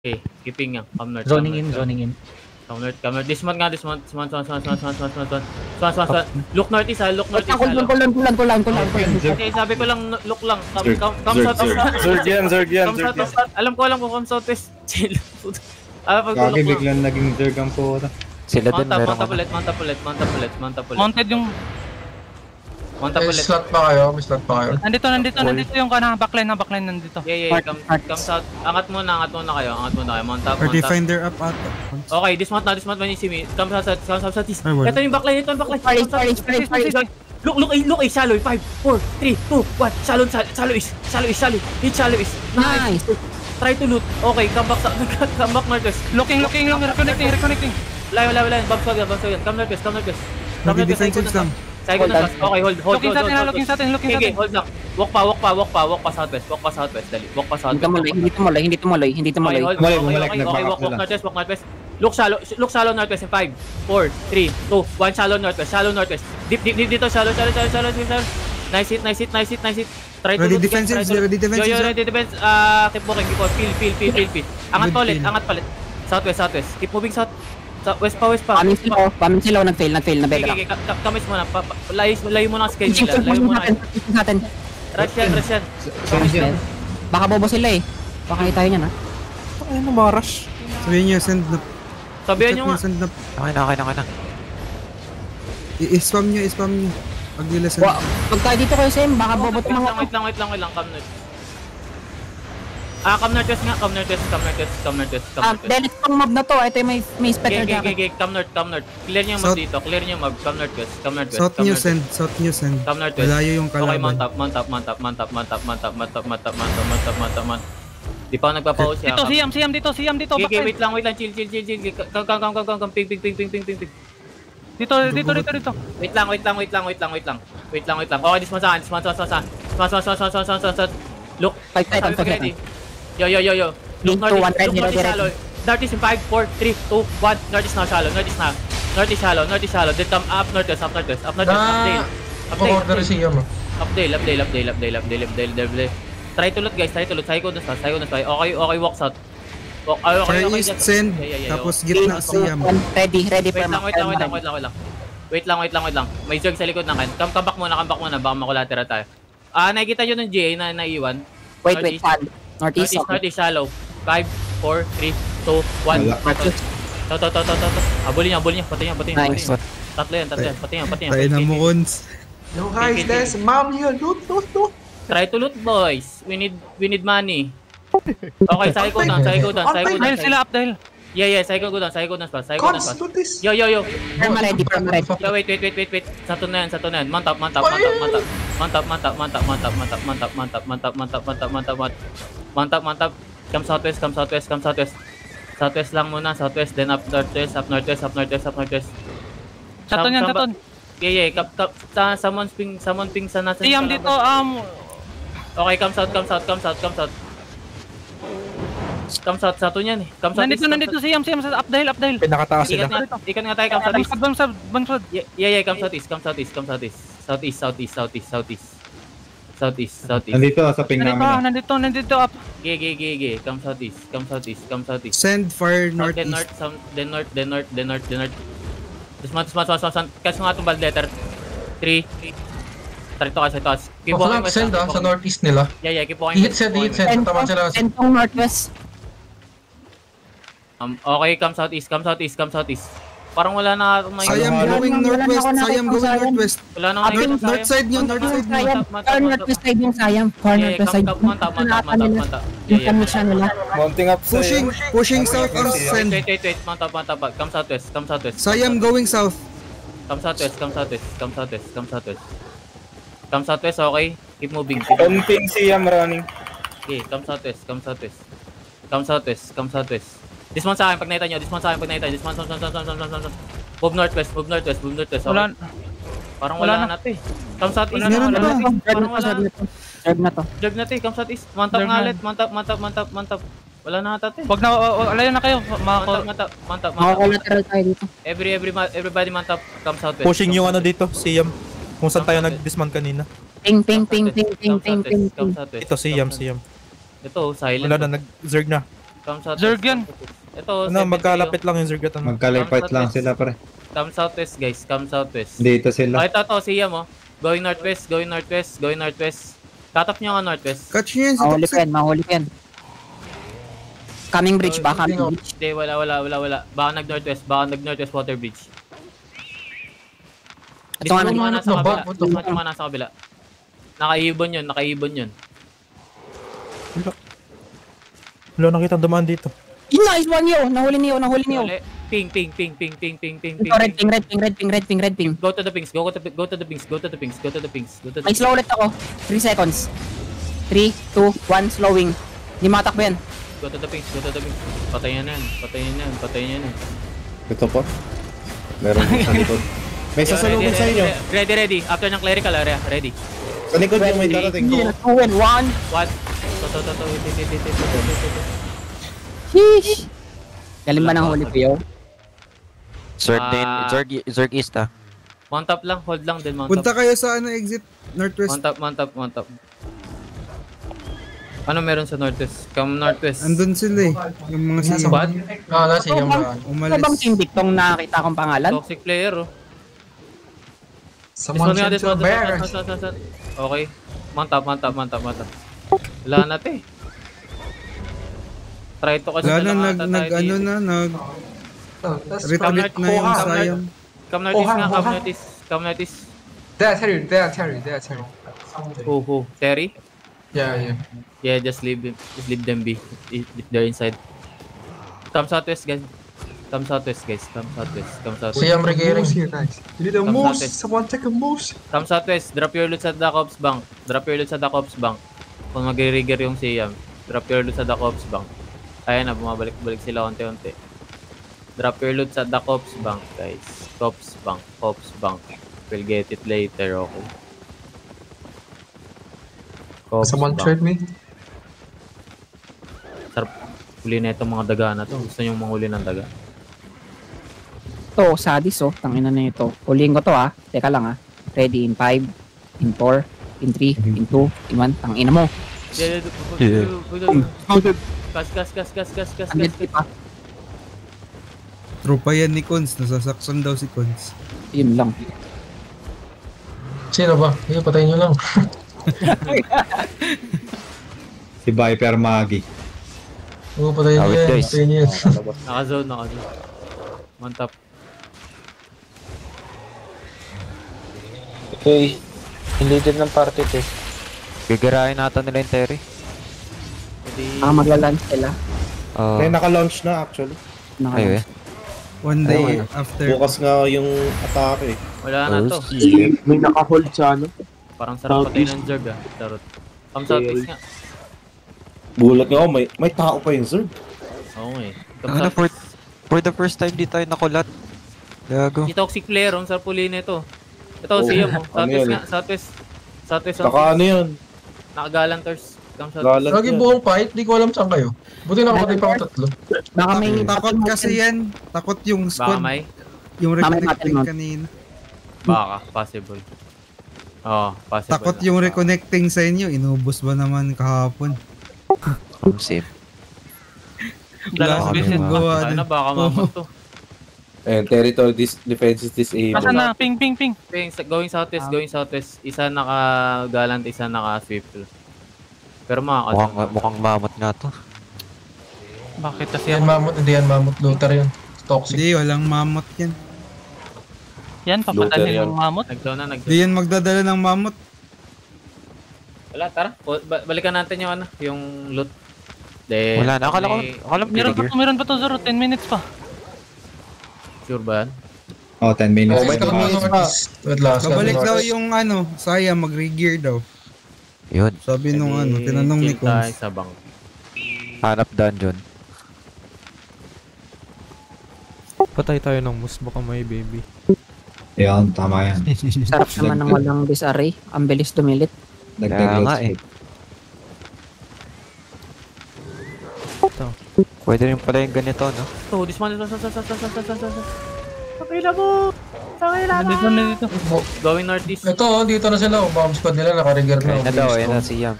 Okay, keeping nga. Come north. Zoning in. Come north. Dismount nga. Swan. Look northeast ha. Look northeast ha. Kulang. Okay, sabi ko lang, look lang. Come south. Zerg yan. Alam ko come southwest. Chill. Kaki biglang naging Zerg ang po. Sila din meron Mount up ulit. Mounted yung... Mount up May ulit. slot pa kayo. Nandito yung backline nandito. Yeah. Come south. Angat muna kayo. Mount up. Or defender up at. Okay, dismount when you see me. Come south east. Ay, wala. Ito yung backline. Sorry. Look, shallow. 5, 4, 3, 2, 1. Shallow east. Hit shallow east. Nice. Try to loot. Okay, come back northwest. Looking, reconnecting. Layo. Bob yan. Come northwest. Nag-defensive lang. Psycho na shots. Okay, hold. Looking sa atin. Okay, hold lang. Walk pa southwest. Dali. Walk pa southwest. Hindi tumuloy. Okay, hold. Bumalik, Okay, nag-back walk up sila. northwest. Look shallow northwest in 5, 4, 3, 2, 1. Shallow northwest. Deep dito. Shallow. Nice hit. Try to Ready loot. defensives. Ready defensives. Yo, ready defense. Keep walking. Feel. Angat palit. Southwest. Keep moving south. West pa. Pamin sila. Nag-fail na bedrock. Okay, kamis muna. Layo mo na ang scale nila. Layo mo na. Natin. Rush yan. Baka bobo sila eh. Baka tayo niyan ha. Ayun na ba, rush? Sabihin niyo, send na. Sabihan nyo nga. Send na. Okay na. I-spam niyo. Pag nila send. Pag tayo dito kayo Sem, baka bobo ito mga... Wait lang. Come north. Come northwest nga. Come northwest. Then itong mob na to, ito yung may spectre jacket. Okay. Come north. Clear nyo yung mob dito. Come northwest. South niyo send. Come northwest. Malayo yung Okay, kalaban. mount up. Di pa ako nagpapause siya. Dito, Siam dito. Okay, wait lang. Chill. Come. Ping. Dito. Wait lang. Okay, dismount sa akin. Look. Five Ready. Yo. Look northeast shallow. Northeast in 5, 4, 3, 2, 1. Northeast now shallow. Northeast shallow. Then come up northwest. Updale. Order siya mo. Updale. Try to loot guys. Psycho na spy. Okay, walk south. Far east send. Tapos gitna siya mo. Ready for Wait lang. May Zerg sa likod ng kan. Come back muna. Baka makulatera tayo. Nakikita nyo ng GA na naiwan. Wait, saan? Northeast. Northeast shallow. 5, 4, 3, 2, 1. To. Abulin niya. Pati niya. Nice. Tatlo yan. Pati niya. Tayo na mo, Cons. Yo guys, let's mom here. Loot. Try to loot boys. We need money. Okay, psycho down. Dahil sila up dahil. Yeah, psycho go down. Psycho Cons, loot this. Yo. Perma ready. Yo, wait. Sato na yan. Mount up. Mount up. Come southwest. Southwest lang muna. Southwest, then up northwest. Chaton. Yeah. Someone ping sa nasa. Siam dito, Okay, come south. Come south, sato niyan eh. Come south. Nandito Siam sa up dahil. Pinakataas sila. Ikan nga tayo, come south east. Bansod. Yeah, come south east. Nandito sa ping namin. Nandito up. Gigi. Come south east. Send far Then northeast. north. Dismount. Kasi nga itong bald letter. 3. Try to us. Keep walking west. Send sa northeast nila. Yeah, keep walking Hit send. Tataman sila. Sentong northwest. Okay, come southeast. Parang wala na may... Sayam going northwest. Wala na North side nyo. Far northwest side yung Sayam. Far northwest side. Mount up. Yung connection nila. Mounting up sa... Pushing south and send. Wait. Mount up. Come southwest. Sayam going south. Come southwest, okay? Keep moving. Konting Siam running. Okay, come southwest. Dismount sa akin pag nakita nyo. Dismount. Move northwest. Wala. Parang wala na to eh. Come southeast. Meron pa. Serve na to. Drag na to eh. Come southeast. Mount up nga ulit. Mount up. Wala na ata to eh. Wag na, alayo na kayo. Mount up. Makakulateral tayo dito. Everybody mount up. Come southwest. Pushing yung dito, Siam. Kung saan tayo nag-dismount kanina. Ping. Come southwest. Ito, Siam. Ito, silent. Wala na, nag-zerg na. Come southwest. Zerg yan. Ito, Ano, magkalapit lang yung Zergat. Magkalipart lang sila pre. Come southwest guys, come southwest. Dito sila. Ito, siya mo. Going northwest, going northwest, going northwest. Cut off nyo nga northwest. Catch nyo yan sa Mahuli ko toxic. yan, mahuli ko yan. Coming bridge ba? Coming bridge. Hindi, wala. Baka nag-northwest water bridge. Ito nga, Dismount mo nasa kabila. Ito. Dismount mo nasa kabila. Nakaibon yun. Wala nakita dumaan dito. Nice one yo! Nahuli niyo. Uli. Ping. Red ping. Go to the pings. May slow ulit ako. 3 seconds. 3, 2, 1, slowing. Hindi matakbo yan. Go to the pings. Patayin yan. Ito po. Meron sa likod. May sasalubong sa inyo. Ready. After ng clerical area, ready. Sa likod yung may darating. 2 and 1. What? Sheesh! Galing ba ng huli ko yo? Zerg East ah. Mount up lang, hold lang, then mount Punta up. kayo sa exit northwest. Mount up. Ano meron sa northwest? Come northwest. Andun sila eh. Yung mga Nasa siyam. What? Wala siya Ano bang Umalis. team Victong nakakita kong pangalan? Toxic player, oh. Someone This one, sent to a bear. Okay. Mount up. Wala na, te. Try to kasi Wala na, dalawa ata tayo ano dito. na, retreat na yung sayang. Come northeast. Come northeast. They are Terry. Who? Terry? Yeah. Yeah, just leave them be. If they're inside. Come southwest, guys. Come southwest. Siam Regearing here, guys. You need a Come moose. southwest. Someone take a moose. Come southwest. Drop your loot sa Duck Ops Bank. Kung magre-rigger yung Siam, drop your loot sa Duck Ops Bank. Ayan na, bumabalik sila unti-unti. Drop your loot sa Duck Ops Bank, guys. Ops Bank. We'll get it later, okay? Ops Someone Bank. trade me. Sarap huli na itong mga daga na to. Gusto nyo manghuli ng daga? Ito, sadis oh. Tangina na ito. Huliin ko to ah. Teka lang ah. Ready in 5, in 4, in 3, in 2, in 1. Tangina mo. Gas. Andit pa. Tropa yan ni Cons. Nasasakson daw si Cons. Yun lang. Sino ba? Sige, patayin nyo lang. Si Viper Magi. Oo, patayin nyo yan. Guys. Patayin nyo yan. Naka-zone. Mantap. Okay. Yung leader ng party to. Gagarahin natin nila yung Terry. Maglalunch sila. Naka-launch na actually. Ayun eh. One day after. Bukas nga yung atake. Wala na to. May naka-hold sa ano. Parang sarap patay ng Zerg ah. Charot. Come southeast nga. Bulat nga ako, may tao pa yung Zerg. Oo nga eh. Ano, for the first time di tayo nakulat. Gago. Si Toxic player, ang sarap huli nito. Ito, siya mo. Southwest nga. Southwest. Saka ano yun? Naka-galanters. Come southwest. Lagi buong fight, di ko alam saan kayo. Buti nakapatay pa ako tatlo. Baka may Takot kasi yan. Takot yung Baka squad. may? Yung Mamay reconnecting battle kanina. Baka. Possible. Oo, possible. Takot yung reconnecting sa inyo. Inubos ba naman kahapon? Safe. Wala sa Vincent. gawa. Sana baka mamot to. Territory defense is disabled. Asan na? Ping. Going southwest. Isa naka-galant, isa naka-swift. Pero makakasama. Mukhang mamot nga to. Bakit kasi Yan mamut, hindi yan mamut. Luther yun. Toxic. Hindi, walang mamot yan. yan, papadalhin yung mamot. Nag-down na. Hindi yan magdadala ng mamot. Wala, tara. Balikan natin yung yung loot. Then, Wala na. Akala Meron pa to, Zoro. 10 minutes pa. Sure ba yan? Oh, 10 minutes. Wait last. Babalik daw yung saya mag-regear daw. Yun. Sabi nung tinanong ni Chill tayo Cons. sa bank. Hanap dungeon. Patay tayo ng moose, baka may baby. Yan, tama yan. sarap naman ng walang disarray. Ang bilis dumilit. Kaya nga eh. Pwede rin pala yung ganito, no? Oh, this one. Sakila mo! Dito. Going northeast. Ito, dito na sila. Bomb squad nila, naka-rigger na. Kaya na daw, ayan na si Yam.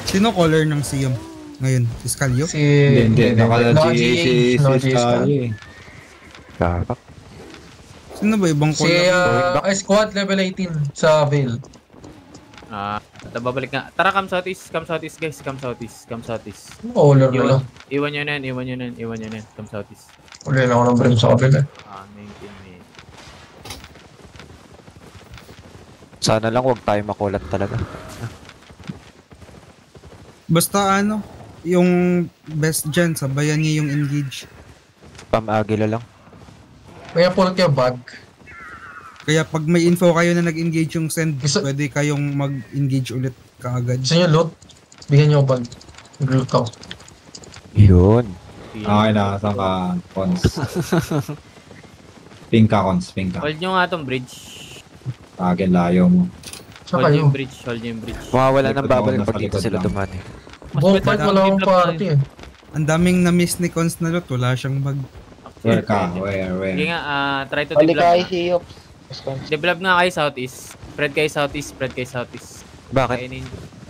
Sino color ng siyam? ngayon? Si Scalio? Hindi. Naka-GA si No, GA Scally. Kakak. Sino ba ibang Si call? Squad level 18 sa Veil. Babalik nga. Tara, come southeast guys, come southeast. Caller na lang. Iwan nyo na yan, come southeast. Uli na ako ng brim sa kabila. 19 minutes. Sana lang huwag tayo makulat talaga. Basta ano, yung best dyan, sabayan niya yung engage. Pamagila lang. Kaya pulot kayo bag. Kaya pag may info kayo na nag-engage yung send, Gusto- pwede kayong mag-engage ulit kaagad. Gusto nyo loot? Bigyan nyo ako bag. Mag-loot ako. Yun. Okay na, saan ka? Cons. Ping ka, Cons. Ping ka. Hold nyo nga tong bridge. Akin, layo mo. Saan Hold nyo kayo? yung bridge, Mawawala ng Likod babalik mo, pag dito nasa sila likod lang. dumani. Buong fight wala akong party eh. Ang daming na-miss ni Cons na lot, wala siyang bag. Where ka? Where? Sige nga, try to Balik develop. kayo si Yops. Develop nga kayo southeast. Spread kayo southeast. Bakit?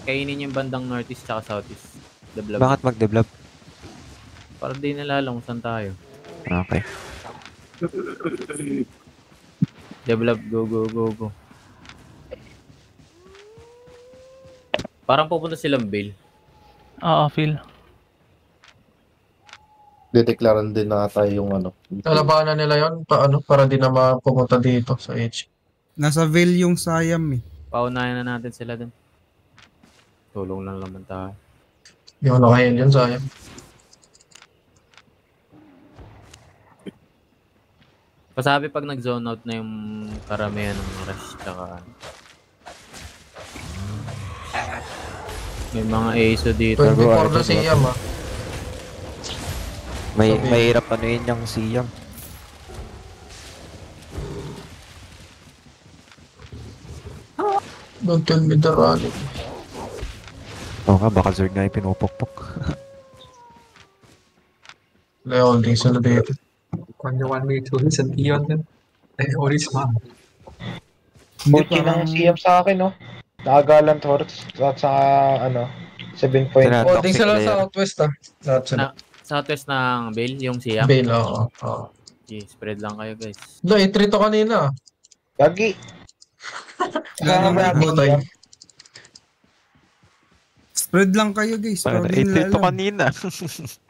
Kainin yung bandang northeast tsaka southeast. Develop. Bakit mag-develop? Para di nila alam kung saan tayo. Okay. Develop, go. Parang pupunta silang Bale. Oo, feel. Dedeklaran din na tayo yung ano. Nalabanan nila yon para di na mapumunta dito sa H. Nasa Veil yung Siam eh. Paunahin na natin sila dun. Tulong lang naman tayo. Hindi ko nakahin yun, sayang. Pasabi pag nag-zone out na yung karamihan ng rush tsaka ano. May mga ASO dito. 24 na si Yam ah. Mahirap ano yun yung siyam. Don't tell me the running. Oo nga, baka Zerg nga yung pinupukpok. Leon, di sila dito. When you want me to listen beyond them, they always want. Buchi ng CM sa akin, no? Nakagalan torch at sa ano, 7 point. Oh, di sila sa Southwest ah. Lahat sila. Southwest ng Bale, yung Siam. Bale, oo. Okay, spread lang kayo guys. No, i-3 to kanina. Gagi. Butay. Spread lang kayo guys. Para 8 to kanina.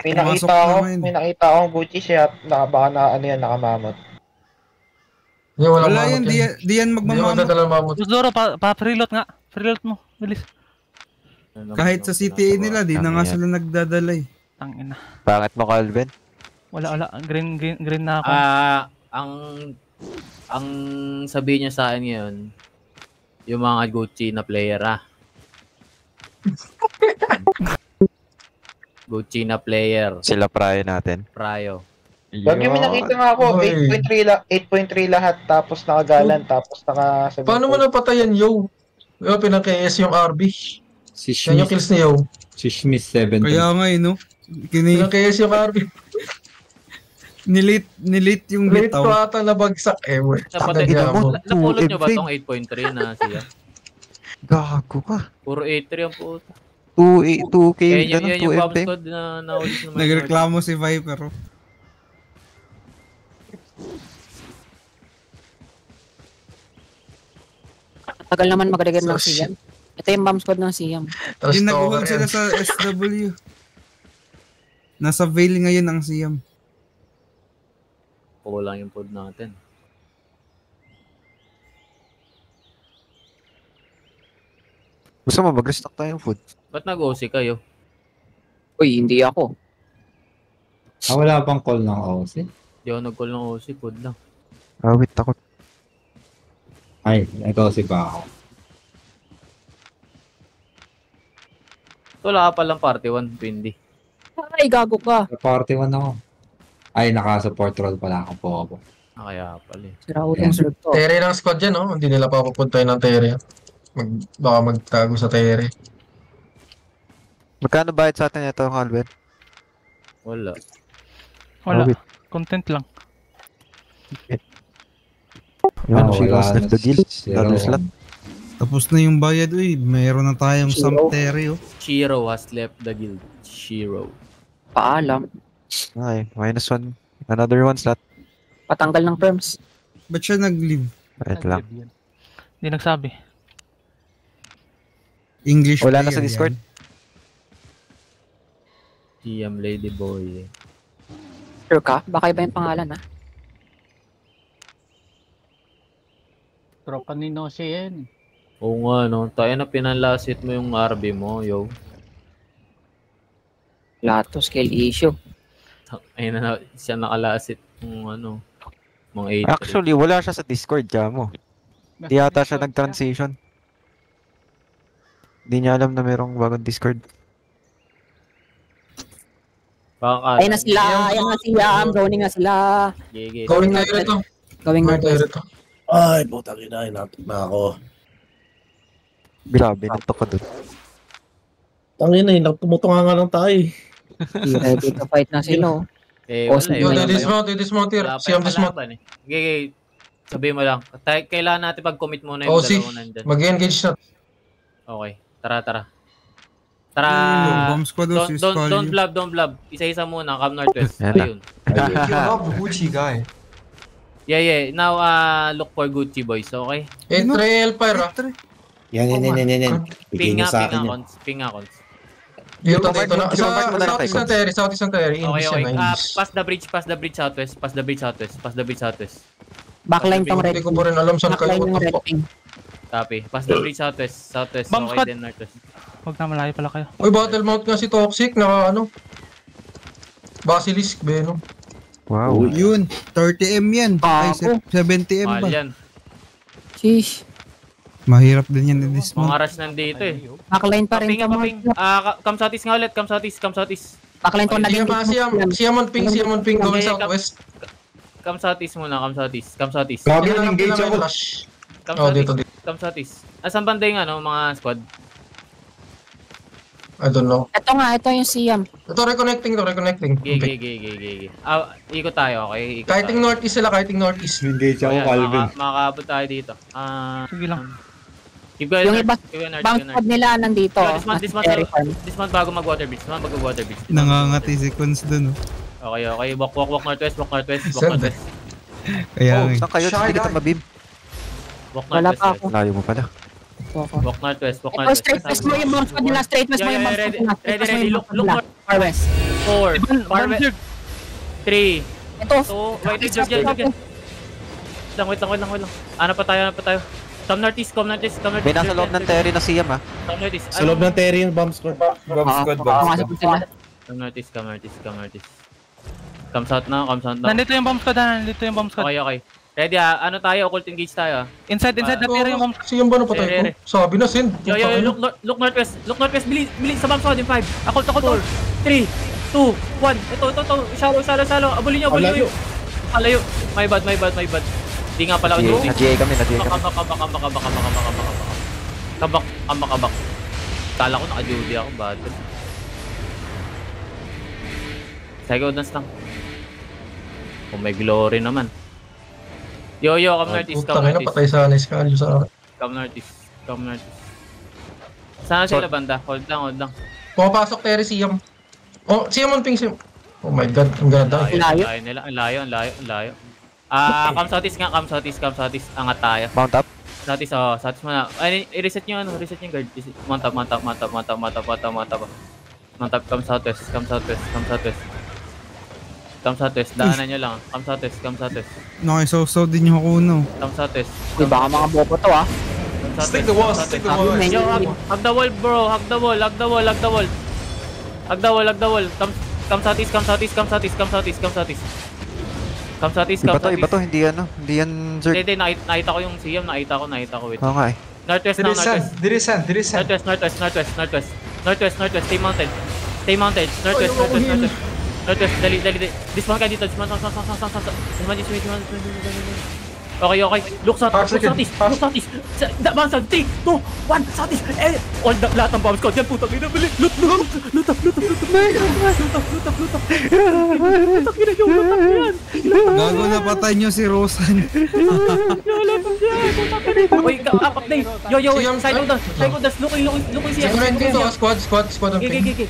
May nakita akong Gucci siya at baka na ano yan, nakamamot. Wala yan, di yan magmamamot. Zoro, pa-preload nga. Preload mo, bilis. Kahit sa CTA nila, di na nga sila nagdadalay. Tangina. Bakit mo, Calvin? Wala. Green na ako. Ang sabihin niya sa akin ngayon, yung mga Gucci na player Gucci na player. Sila prayo natin. Prayo. Gagi, may nakita nga ako, 8.3 lahat, tapos nakagalan, tapos naka 7. Paano mo napatayan, yo? Diba, pinaka-KS yung RB. Si Yan yung kills ni yo. Si Schmidt 7. Kaya nga no? Pinaka-KS yung RB. Nilit yung Late bitaw. ko ata nabagsak eh. Napulot nyo ba tong 8.3 na siya? Gago ka. Puro 8.3 ang puto. 2K, Yan yung bomb ganun, 2MP. squad na naulis naman. Nagreklamo si Viper. Tagal naman maglagay ng Siam. Ito yung bomb squad ng Siam. Yung nag-hold sila sa SW. Nasa Veil ngayon ang Siam. Kulang yung food natin. Gusto mo mag-restock tayong food? Ba't nag-OC kayo? Uy, hindi ako. Wala bang call ng OC? Di ako nag-call ng OC, food lang. Wait, takot. Ay, nag-OC ba ako? Wala ka palang party 1, Pindy. Ay, gago ka. Sa party 1 ako. Ay, naka-support role pala ako po ako. Kaya pala eh. Sira utang serve to. Tere ng squad yan, no? Hindi nila papapuntahin ng Tere. Baka magtago sa Tere. Magkano bayad sa atin ito, Calvin? Wala. Content lang. Ano, wala she lost na the guild. zero. Double slot. Tapos na yung bayad, uy. Mayroon na tayong Zero. Samterio. Shiro has left the guild. Shiro. Paalam. Ay, -1. Another one slot. Patanggal ng firms. Ba't siya nag-leave? Wait lang. Hindi nagsabi. English Wala na sa player Discord. yan. TM Ladyboy. Sure ka? Baka iba yung pangalan, ha? Tropa ni Noshe yan. Oo nga, no? Tayo na pinanlasit mo yung RB mo, yo. Lato, skill issue. Ayun na, siya nakalasit ng ano, mga 8. Actually, wala siya sa Discord, Jamo. Di yata siya nag-transition. Di niya alam na merong bagong Discord. Baka Ayun na sila, ayun na sila, zoning na sila. Gigi. Gawin tayo rito. Gawing Gawin tayo northwest. rito. Ay, putang ina, inatok na ako. Grabe, nantok ko dun. Tangina, tumutunga nga lang tayo. Ready to fight na sila, oh. Eh, Oh, wala eh. Yun, Wala pa dismount, dismount here. Wala pa Siyam yung dismount. kalaban eh. Gigi, sabihin mo lang. Kailangan natin pag-commit muna yung Oh, si. dalawa nandyan. Mag-engage na. Okay, tara. Tara. Bomb squad o si Don't blab. Isa-isa muna, Cam Northwest. Yan na. Ayun. Gucci guy. Yeah. Now, look for Gucci boys, okay? Trail fire ah. Yan. Bigyan niyo sa akin yan. Ping accounts. Dito na. Convert mo na lang Southeast kay na Terry, southeast ng Terry. Okay. English. Pass the bridge southwest. Backline tong red Hindi ko pa rin alam saan kayo. Backline ng red ping. Copy. Pass the bridge southwest. Bomb Okay, squad. then northwest. Huwag na, malayo pala kayo. Uy, battle mount nga si Toxic na ano. Basilisk, Venom. Wow. Yun, 30M yan. Ay, Ako. 70M Mahal ba? yan. Sheesh. Mahirap din yan in this Mga month. rush nandito eh. Backline pa rin Paping. tong Come southeast nga ulit. Come southeast. Backline tong Sige naging pa, siyam on ping going Okay, southwest. Come southeast muna. Come southeast. Lagi Kailangan engage kailangan ako. rush. Come Oh, dito. Come southeast. Asan banda yung mga squad? I don't know. Ito yung Siam. Ito, reconnecting. Gigi. Ikot tayo, okay? Kiting northeast sila, kiting northeast. Engage ako, Ayan, Calvin. makakaabot tayo dito. Sige lang. Keep going, Yung iba, keep going, Bang squad nila nandito. Dismount, Terry farm. Dismount bago mag-water bridge. Nangangati seconds dun. Oh. Okay. Walk northwest. Send. Kaya nga. Saan kayo? Hindi kita mabim. Walk Wala pa northwest. ako. Layo mo pala. Walk northwest. Ito, straight west mo yung bomb squad nila. Straight west mo yung bomb squad nila. Straight west mo yung bomb squad nila. Far west. 4, far west. 3, Ito. 2, wait, wait lang. Ano pa tayo? Come northeast. May nasa loob ng Terry na Siam, ha? Come northeast. Sa loob ng Terry yung bomb squad. Come northeast. Come south na. Nandito yung bomb squad. Okay. Ready ano tayo? Occult engage tayo. Inside na Terry yung bomb. Siyam ba na patay ko? Sabi na, send. Yo, look northwest. Bilis sa bomb squad in 5. Ako, 4, 3, 2, 1. Ito. Shallow. Abulin niyo. Alayo. My bad. Di nga pala ako Na-GA kami. Kabak. Kala ko naka-duty ako, bad. Psycho dance lang. Oh, may glory naman. Yo, come northeast. Putang ina, patay sana si Kalyo sa akin. Come northeast. Saan sila banda? Hold lang. Pumapasok Terry, Siam. Oh, Siam on ping, Siam. Oh my god, ang ganda. Ang layo. Come southeast. Angat tayo. Mount up. Southeast muna. Ay, i-reset nyo yung guard. Mount up. Come southwest. Daanan nyo lang. Come southwest. Nakisaw-saw din yung Hakuno. Come southwest. Uy, baka mga bobo to, ah. Stick the wall. Yo, hug the wall, bro. Hug the wall. Come southeast. Iba to. Hindi yan, Zerg. Hindi, nakita ko yung Siam. Nakita ko. Wait. Oo nga eh. Northwest. Northwest. Stay mounted. Northwest. Dali. Dismount ka dito. Dismount. Okay. Look southeast. Bounce out. 3, 2, 1. Southeast. All lahat ng bombs ko. Diyan, putang ina. Bili. Loot. Gago na patay nyo si Rosan. Uy, up day. Yo, side of das. Looking siya. Squad of ping. Okay.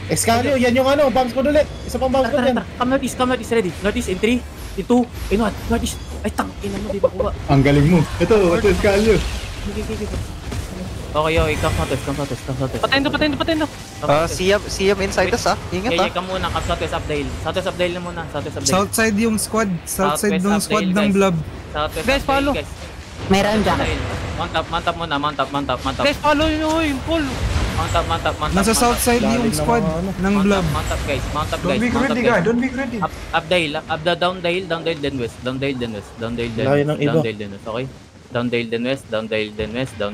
Escalio, yan yung ano, bombs ko ulit. Isa pang bombs ko dyan. Come northeast, ready. Northeast in 3, in 2, in 1. Northeast. Ay, ina mo, di ba kuha? Ang galing mo. Ito, Escalio. Okay, come southwest. Patayin to. Siyam inside us Ingat Okay, come muna, come southwest updale. Southwest updale na muna, southwest updale. Southside yung squad. Southside ng squad ng blob. Southwest Guys, follow. guys. Meron dyan. Mount up muna, mount up. Guys, follow nyo yung pull. Mount up. Nasa southside yung squad ng blob. Mount up guys. Don't be greedy, guys. Don't be greedy. Updale, downdale, then west. Downdale, then west. Layo ng iba. Downdale, then west. Okay? Downdale, then west. Then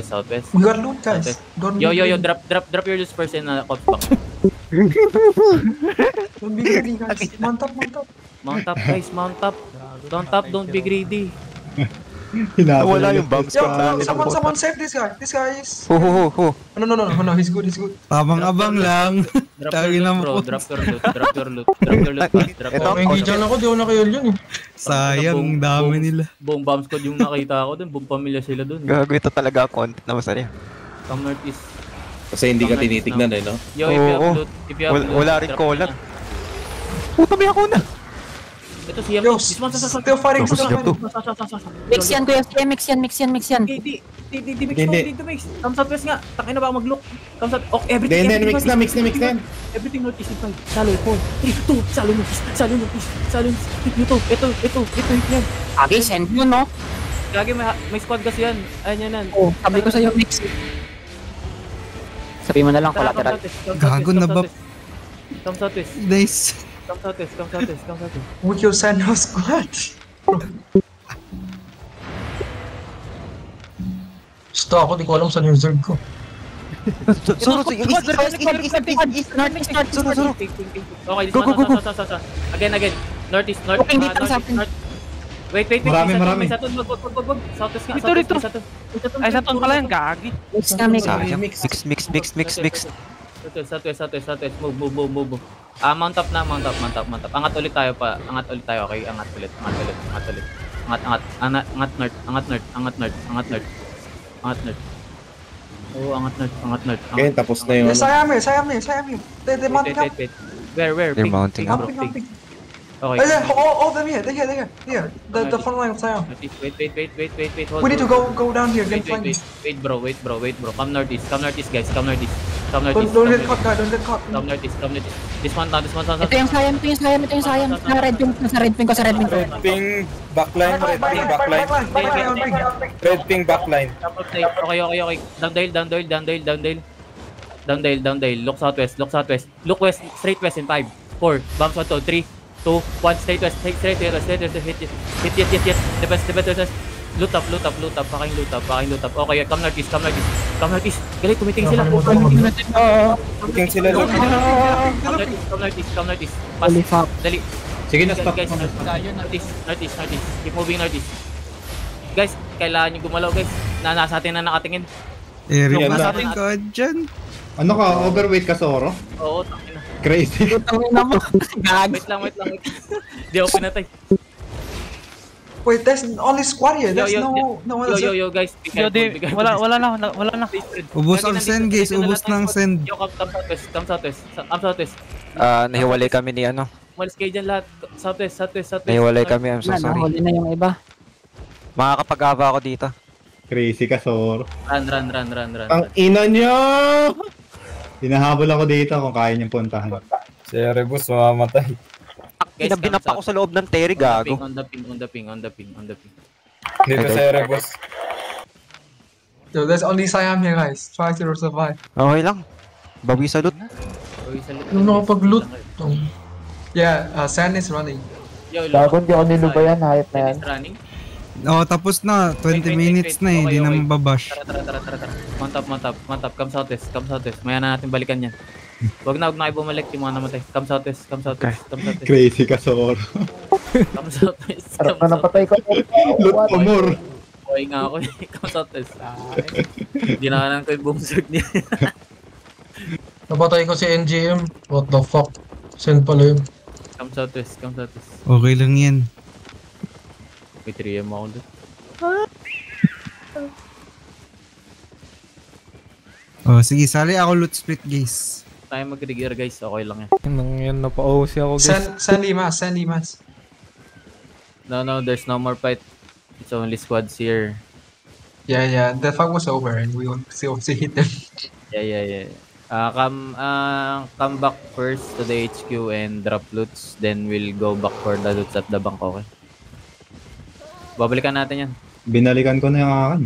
southwest. We got loot, guys. Don't be Yo, greedy. drop your loose first in cops back. Don't be greedy, guys. Mount up. Mount up guys, mount up. Don't be greedy. Wala yung bombs Yo, someone save this guy. This guy is... Who? No, he's good. Abang-abang lang. Drop Tagi your na loot, bro. mo. Drop your loot. Guys. Drop your May higyan ako, di ako nakail yun eh. Sayang, dami nila. Buong bomb squad yung nakita ko dun. Buong pamilya sila dun. Gago, ito talaga content na masaya. Come northeast. Kasi hindi ka tinitignan eh, no? Yo, if you have loot, Wala rin drop collat. na. Puta, may ako na. Ito siya. Yo, still fighting. Mix yan, kuya. Mix yan. Di mix. Come southwest nga. Takin na ba ako mag-look? Come south. Oh, everything. Then, mix na. Everything northeast in 5. Shallow 4, 3, 2. Shallow northeast. Ito. Hit yan. Okay, send mo, no? Gagi, may squad kasi yan. Ayan yan. Oh, sabi ko sa'yo, mix. Sabi mo na lang, collateral. Gago na ba? Come southwest. Nice. Come southwest. We kill Sandho squad. Basta ako, di ko alam saan yung zerg ko. Suro. Okay, Again. Northeast. Wait. Marami. May saton, wag. Southwest nga. Dito. Ay, sa ton pala yan, gagi. Mix na, mix. Sayang. Mix. Southwest. Move. Mount up. Angat ulit tayo, okay? Angat ulit. Angat north. Oh, angat north. Okay, tapos na yung Yes, I am here. They mounting up. Wait. Where? They're mounting up. Humping. Okay. All of them here. They're here. The front line of Siam. Wait. We need to go down here. Get flank. Wait, bro. Come northeast, guys. Come northeast. Don't get caught, guys. Don't get caught. Come northeast. This one. Ito yung sayang. Nasa red pin ko. Ping backline. Red ping backline. Okay. Downdale. Look southwest. Look west. Straight west in 5, 4. Bombs 1, 2, 3, 2, 1. Straight west. Hit. The best. Loot up. Pakain loot up. Okay, come northeast. Galit, tumiting sila. Tingin sila doon. Come northeast. Holy fuck. Dali. Sige na, stop. Guys, northeast. Keep moving northeast. Guys, kailangan nyo gumalaw, guys. Nasa atin na nakatingin. Area Yan pa lang. natin ko dyan. Ano ka, overweight ka, Soro? Oo, takin na. Crazy. Tangina mo. Gag. Wait lang. Di ako pinatay. Wait, there's only squad here. There's no one else. Yo, guys. Be Yo, careful. wala na. Ubus ang send, guys. Ubus ng send. Yo, come southwest. Nahiwalay kami ni ano. Umalis kayo dyan lahat. Southwest. Nahiwalay kami, I'm so sorry. Nahuli na yung iba. Makakapag-ava ako dito. Crazy ka, Soro. Run. Ang ina nyo! Hinahabol ako dito kung kaya niyong puntahan. Si Erebus mamamatay. Guys, Binap ako sa loob ng Terry, gago. On the ping. Dito si Erebus. Yo, there's only Siam here, guys. Try to survive. Okay lang. Bawi sa loot. Yung nakapag-loot. Yeah, Sand is running. Yo, Dagon, di ako nilubayan, hayop na yan. running. Oh, tapos na. 20 minutes na eh. Hindi na mababash. Tara. Mount up. Come southwest. Maya na natin balikan yan. Wag na kayo bumalik yung mga namatay. Come southwest. Crazy ka, Soro. Come southwest. Harap na napatay ko. Loot pa more. Okay nga ako eh. Come southwest. Dinaanan ko yung boom surg niya. Napatay ko si NGM. What the fuck? Send pala yun. Come southwest. Okay lang yan. May 3M ako doon. Oh, sige, sali ako loot split, guys. Tayo mag-regear guys, okay lang yan. Nang yan na pa-OC ako guys. San Limas. No, there's no more fight. It's only squads here. Yeah. The fight was over and we still hit them. Yeah. Come back first to the HQ and drop loots. Then we'll go back for the loots at the bank, okay? Babalikan natin yan. Binalikan ko na yung akin.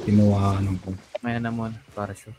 Kinuha ko. Maya na muna, para sure.